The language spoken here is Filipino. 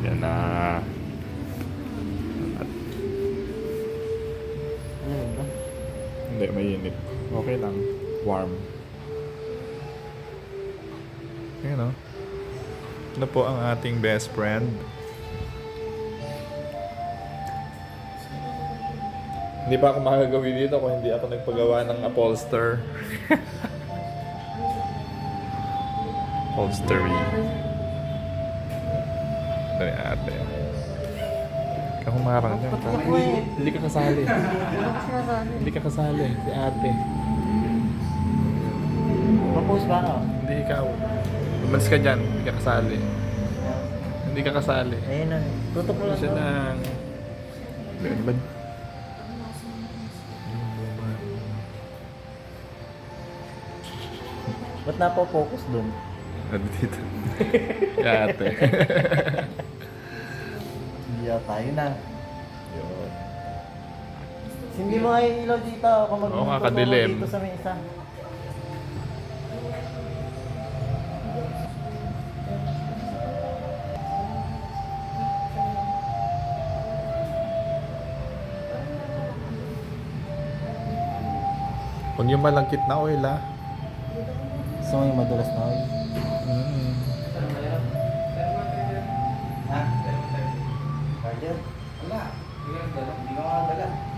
Yan na. Hindi, mainit. Okay lang. Warm. Ayan o. Ano po ang ating best friend? Hindi pa ako makagawin dito kung hindi ako nagpagawa ng upholster. Upholstery. Ito ni ate. Ikaw humarang dyan. Hindi ka kasali. Hindi ka kasali. Si ate. Propose ba ako? Hindi ikaw. Umalis ka dyan. Hindi ka kasali. Hindi ka kasali. Ayun na. Tutok mo lang. Siya lang. Ano ba? Ba't napo-focus dun? Ano dito? Ate. Hindi tayo na. Yun. Hindi mo ay ilaw dito kung Oo nga, kadilim. dito sa may isa. Huwag yung malangkit na oil ah. Gusto mo yung madulas na oil? Ha? Cardio? Wala. Hindi ko makadala.